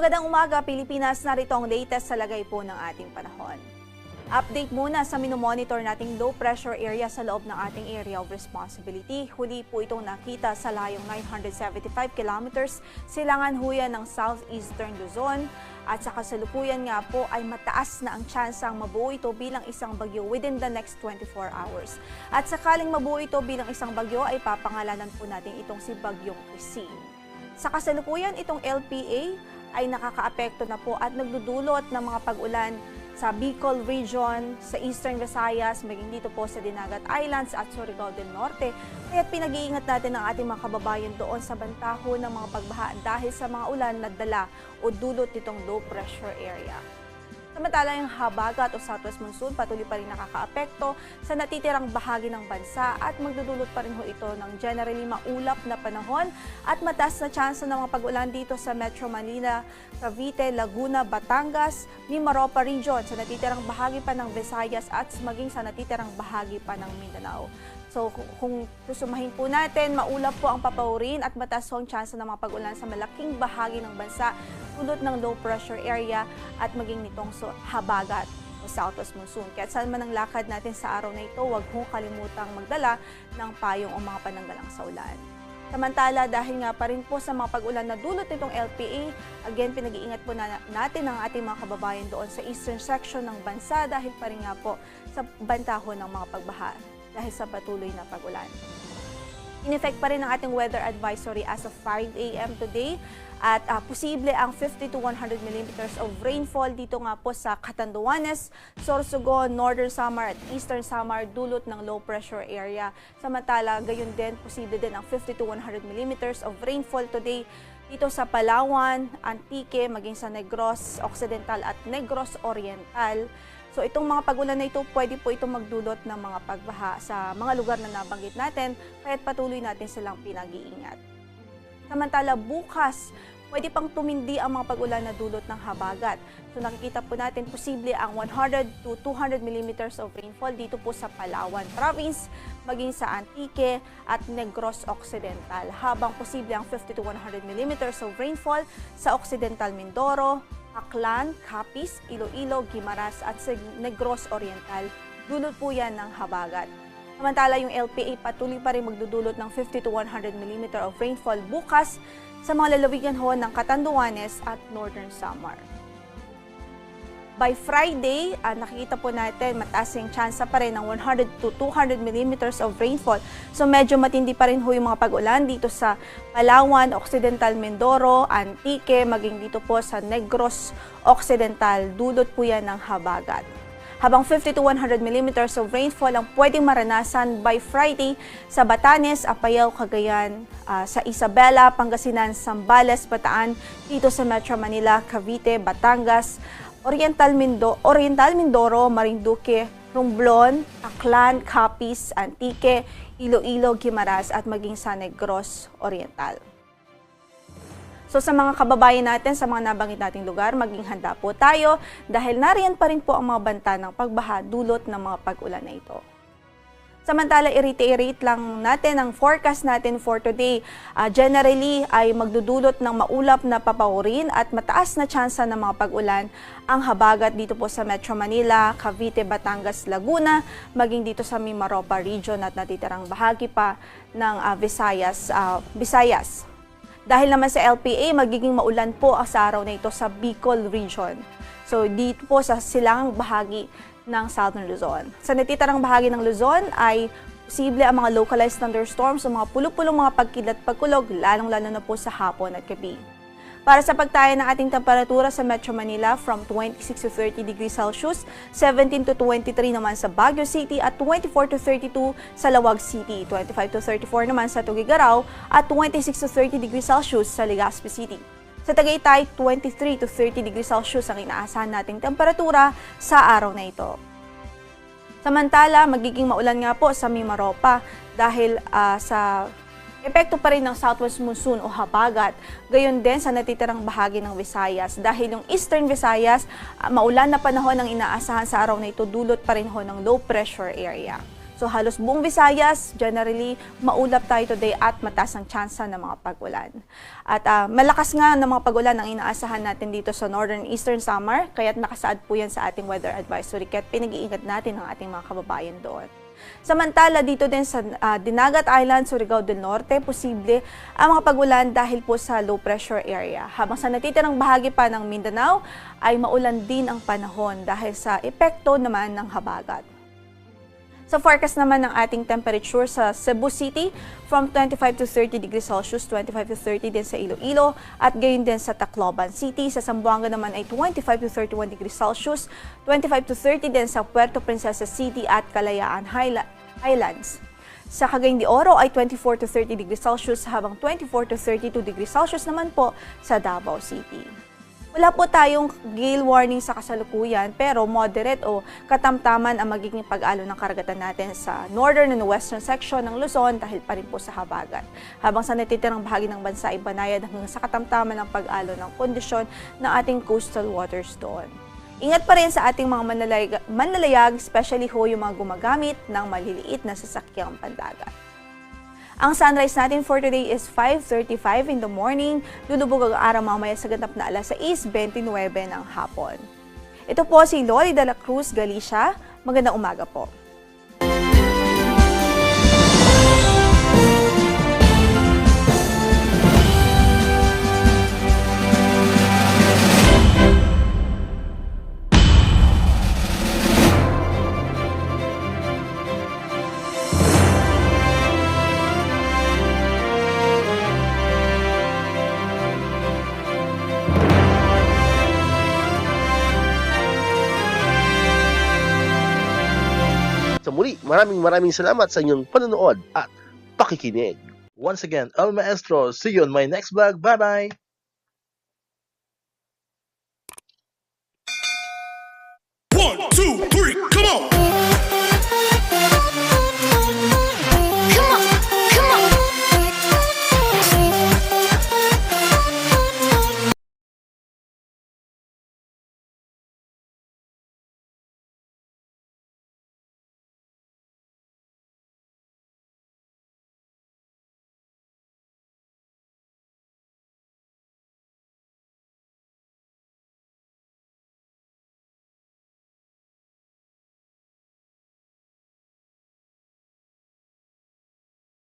Magandang umaga, Pilipinas. Narito ang latest sa lagay po ng ating panahon. Update muna sa minomonitor nating low pressure area sa loob ng ating area of responsibility. Huli po itong nakita sa layong 975 kilometers silangan huyan ng southeastern Luzon. At sa kasalukuyan nga po ay mataas na ang tsansang mabuo ito bilang isang bagyo within the next 24 hours. At sakaling mabuo ito bilang isang bagyo ay papangalanan po natin itong si Bagyong Christine. Sa kasalukuyan itong LPA ay nakakaapekto na po at nagdudulot ng mga pag-ulan sa Bicol Region, sa Eastern Visayas, maging dito po sa Dinagat Islands at Surigao del Norte. Kaya pinag-iingat natin ang ating mga kababayan doon sa bantaho ng mga pagbaha dahil sa mga ulan na dala o dulot nitong low pressure area. Samantala yung habagat o southwest monsoon patuloy pa rin nakakaapekto sa natitirang bahagi ng bansa at magdudulot pa rin ho ito ng generally maulap na panahon at mataas na tsansa ng mga pag-ulan dito sa Metro Manila, Cavite, Laguna, Batangas, Mimaropa Region, sa natitirang bahagi pa ng Visayas at maging sa natitirang bahagi pa ng Mindanao. So kung susumahin po natin, maulap po ang papaurin at mataas ang tsansa ng mga pag-ulan sa malaking bahagi ng bansa dulot ng low pressure area at maging nitong habagat o southwest monsoon. Kaya saan man ang lakad natin sa araw na ito, huwag hong kalimutang magdala ng payong o mga pananggalang sa ulan. Samantala, dahil nga pa rin po sa mga pag-ulan na dulot nitong LPA, again, pinag-iingat po natin ang ating mga kababayan doon sa eastern section ng bansa dahil pa rin nga po sa bantaho ng mga pagbaha dahil sa patuloy na pag-ulan. In-effect pa rin ang ating weather advisory as of 5 a.m. today at posible ang 50 to 100 millimeters of rainfall dito nga po sa Catanduanes, Sorsogon, Northern Samar at Eastern Samar dulot ng low pressure area. Samantala, gayon din, posible din ang 50 to 100 millimeters of rainfall today dito sa Palawan, Antique, maging sa Negros Occidental at Negros Oriental. So itong mga pag-ulan na ito, pwede po itong magdulot ng mga pagbaha sa mga lugar na nabanggit natin, kaya't patuloy natin silang pinag-iingat. Samantala bukas, pwede pang tumindi ang mga pag-ulan na dulot ng habagat. So nakikita po natin posible ang 100 to 200 millimeters of rainfall dito po sa Palawan Province, maging sa Antique at Negros Occidental, habang posible ang 50 to 100 millimeters of rainfall sa Occidental Mindoro, Aklan, Capiz, Iloilo, Guimaras at Negros Oriental. Dulot po yan ng habagat. Samantala yung LPA patuloy pa rin magdudulot ng 50 to 100 mm of rainfall bukas sa mga lalawigan ho ng Catanduanes at Northern Samar. By Friday, nakikita po natin mataas yung tsansa pa rin ng 100 to 200 millimeters of rainfall. So medyo matindi pa rin ho yung mga pag-ulan dito sa Palawan, Occidental Mindoro, Antique, maging dito po sa Negros Occidental. Dulot po yan ng habagat. Habang 50 to 100 millimeters of rainfall ang pwedeng maranasan by Friday sa Batanes, Apayao, Cagayan, sa Isabela, Pangasinan, Zambales, Bataan, dito sa Metro Manila, Cavite, Batangas, Oriental Mindoro, Marinduque, Romblon, Aklan, Capiz, Antique, Iloilo, Guimaras at maging sa Negros Oriental. So sa mga kababayan natin, sa mga nabanggit nating lugar, maging handa po tayo dahil nariyan pa rin po ang mga banta ng pagbaha dulot ng mga pag-ulan na ito. Samantala, i-reiterate lang natin ang forecast natin for today. Generally ay magdudulot ng maulap na papaurin at mataas na tsansa ng mga pag-ulan ang habagat dito po sa Metro Manila, Cavite, Batangas, Laguna, maging dito sa Mimaropa Region at natitirang bahagi pa ng Visayas. Dahil naman sa LPA, magiging maulan po sa araw na ito sa Bicol Region. So dito po sa silangang bahagi ng Southern Luzon. Sa natitirang bahagi ng Luzon ay posible ang mga localized thunderstorms o mga pulong-pulong mga pagkilat-pagkulog, lalong-lalo na po sa hapon at gabi. Para sa pagtaya ng ating temperatura sa Metro Manila, from 26 to 30 degrees Celsius, 17 to 23 naman sa Baguio City at 24 to 32 sa Lawag City, 25 to 34 naman sa Tuguegarao at 26 to 30 degrees Celsius sa Legazpi City. Sa Tagaytay, 23 to 30 degrees Celsius ang inaasahan nating temperatura sa araw na ito. Samantala, magiging maulan nga po sa Mimaropa dahil sa epekto pa rin ng southwest monsoon o habagat. Gayon din sa natitirang bahagi ng Visayas dahil yung Eastern Visayas, maulan na panahon ang inaasahan sa araw na ito dulot pa rin ho ng low pressure area. So halos buong Visayas, generally, maulap tayo today at mataas ang tsansa ng mga pag-ulan. At malakas nga ng mga pag-ulan ang inaasahan natin dito sa Northern Eastern Samar, kaya't nakasaad po yan sa ating weather advisory, kaya't pinag-iingat natin ang ating mga kababayan doon. Samantala, dito din sa Dinagat Island, Surigao del Norte, posible ang mga pag-ulan dahil po sa low pressure area. Habang sa natitirang bahagi pa ng Mindanao, ay maulan din ang panahon dahil sa epekto naman ng habagat. Sa forecast naman ng ating temperature sa Cebu City, from 25 to 30 degrees Celsius, 25 to 30 din sa Iloilo, at gayon din sa Tacloban City. Sa Zamboanga naman ay 25 to 31 degrees Celsius, 25 to 30 din sa Puerto Princesa City at Kalayaan Highlands. Sa Cagayan de Oro ay 24 to 30 degrees Celsius, habang 24 to 32 degrees Celsius naman po sa Davao City. Wala po tayong gale warning sa kasalukuyan, pero moderate o katamtaman ang magiging pag-alo ng karagatan natin sa northern and western section ng Luzon dahil pa rin po sa habagat. Habang sa natitirang bahagi ng bansa ay banayad hanggang sa katamtaman ng pag-alo ng kondisyon ng ating coastal waters doon. Ingat pa rin sa ating mga manlalayag, especially ho yung mga gumagamit ng maliliit na sasakyang pandagat. Ang sunrise natin for today is 5:35 in the morning. Lulubog ang araw mamaya sa ganap na alas 6:29 ng hapon. Ito po si Lori de la Cruz Galicia. Magandang umaga po. Sa muli, maraming salamat sa inyong panonood at pakikinig. Once again, El Maestro. See you on my next vlog. Bye-bye! 1, 2, 3, come on!